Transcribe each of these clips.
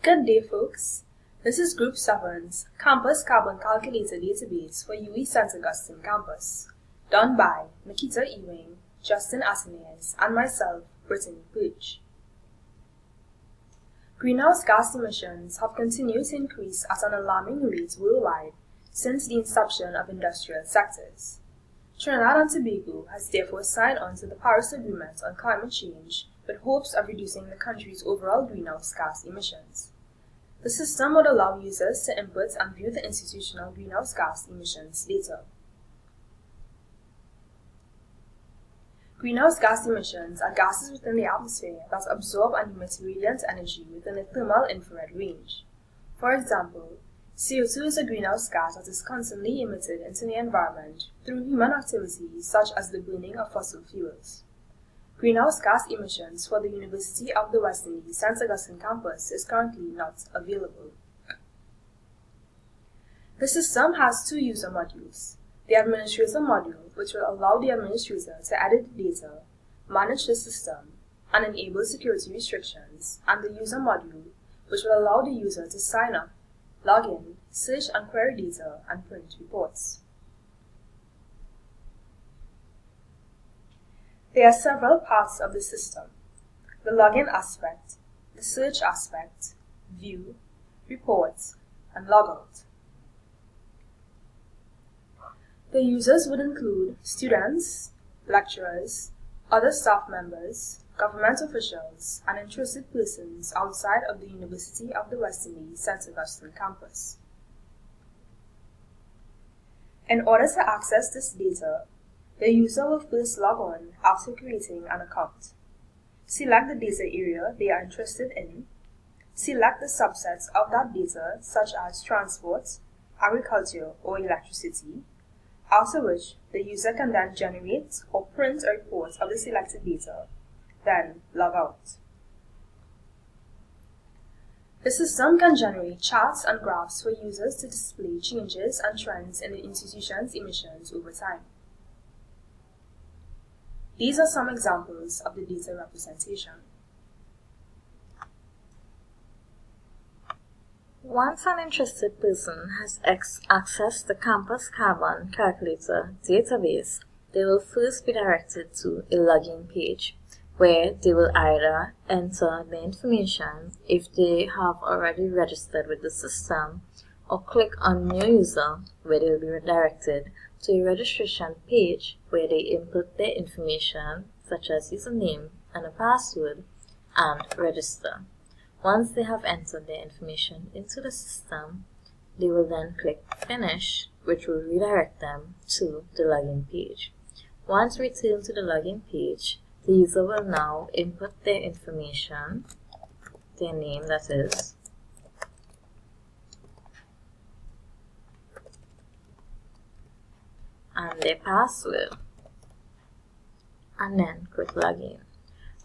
Good day, folks. This is Group 7's Campus Carbon Calculator Database for UWE St. Augustine Campus, done by Nikita, Ewing, Justin Athanase, and myself, Brittanny, Perch. Greenhouse gas emissions have continued to increase at an alarming rate worldwide since the inception of industrial sectors. Trinidad and Tobago has therefore signed on to the Paris Agreement on climate change with hopes of reducing the country's overall greenhouse gas emissions. The system would allow users to input and view the institutional greenhouse gas emissions data. Greenhouse gas emissions are gases within the atmosphere that absorb and emit radiant energy within the thermal infrared range. For example, CO2 is a greenhouse gas that is constantly emitted into the environment through human activities such as the burning of fossil fuels. Greenhouse gas emissions for the University of the West Indies St. Augustine campus is currently not available. The system has two user modules: the administrator module, which will allow the administrator to edit the data, manage the system, and enable security restrictions, and the user module, which will allow the user to sign up, log in, search and query data, and print reports. There are several parts of the system: the login aspect, the search aspect, view, reports, and logout. The users would include students, lecturers, other staff members, government officials, and interested persons outside of the University of the West Indies St. Augustine campus. In order to access this data, the user will first log on after creating an account. Select the data area they are interested in. Select the subsets of that data, such as transport, agriculture, or electricity, after which the user can then generate or print a report of the selected data, then log out. The system can generate charts and graphs for users to display changes and trends in the institution's emissions over time. These are some examples of the data representation. Once an interested person has accessed the Campus Carbon Calculator database, they will first be directed to a login page, where they will either enter the information if they have already registered with the system, or click on New User, where they will be redirected to a registration page where they input their information such as username and a password and register. Once they have entered their information into the system, they will then click Finish, which will redirect them to the login page. Once returned to the login page, the user will now input their information, their name that is, and their password, and then click Login.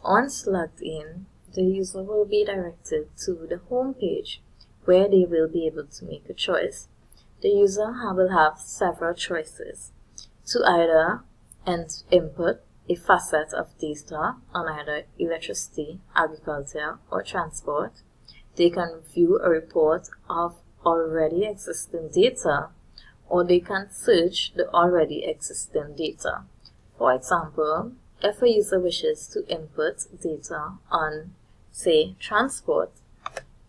Once logged in, the user will be directed to the home page, where they will be able to make a choice. The user will have several choices to either input a facet of data on either electricity, agriculture, or transport. They can view a report of already existing data, or they can search the already existing data. For example, if a user wishes to input data on, say, transport,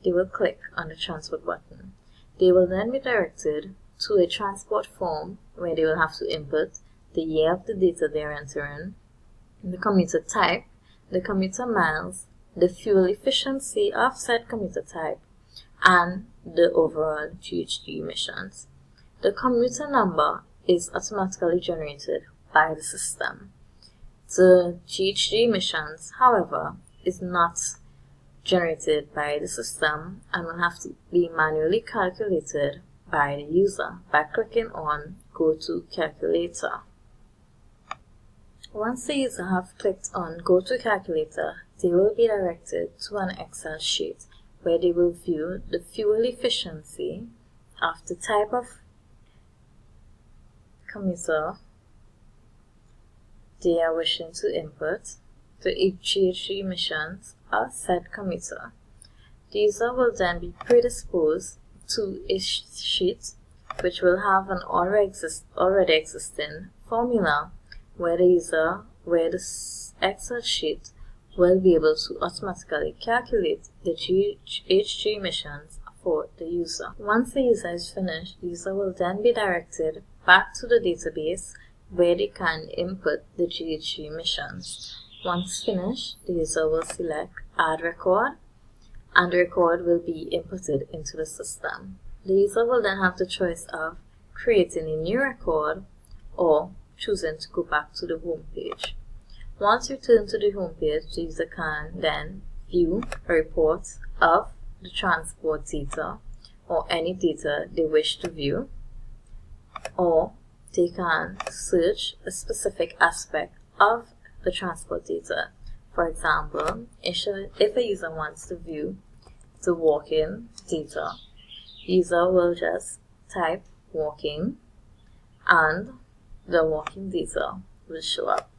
they will click on the transport button. They will then be directed to a transport form where they will have to input the year of the data they are entering, the commuter type, the commuter miles, the fuel efficiency of said commuter type, and the overall GHG emissions. The commuter number is automatically generated by the system. The GHG emissions, however, is not generated by the system and will have to be manually calculated by the user by clicking on Go to Calculator. Once the user have clicked on Go to Calculator, they will be directed to an Excel sheet where they will view the fuel efficiency of the type of commuter they are wishing to input, the GHG emissions of said commuter, The user will then be predisposed to a sheet which will have an already existing formula where the Excel sheet will be able to automatically calculate the GHG emissions for the user. Once the user is finished, the user will then be directed back to the database where they can input the GHG emissions. Once finished, the user will select Add Record, and the record will be inputted into the system. The user will then have the choice of creating a new record or choosing to go back to the home page. Once returned to the home page, the user can then view a report of the transport data or any data they wish to view, or they can search a specific aspect of the transport data. For example, if a user wants to view the walking data, the user will just type walking and the walking data will show up.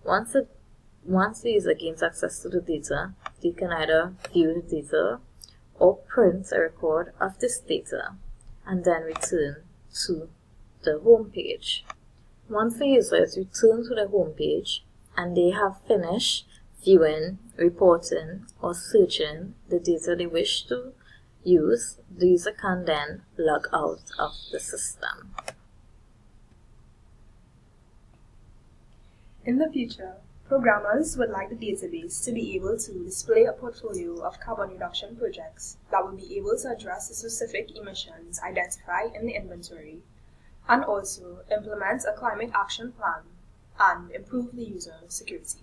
Once the user gains access to the data, they can either view the data or print a record of this data and then return to the home page. Once the user is returned to the home page and they have finished viewing, reporting, or searching the data they wish to use, the user can then log out of the system. In the future, programmers would like the database to be able to display a portfolio of carbon reduction projects that will be able to address the specific emissions identified in the inventory, and also implement a climate action plan and improve the user security.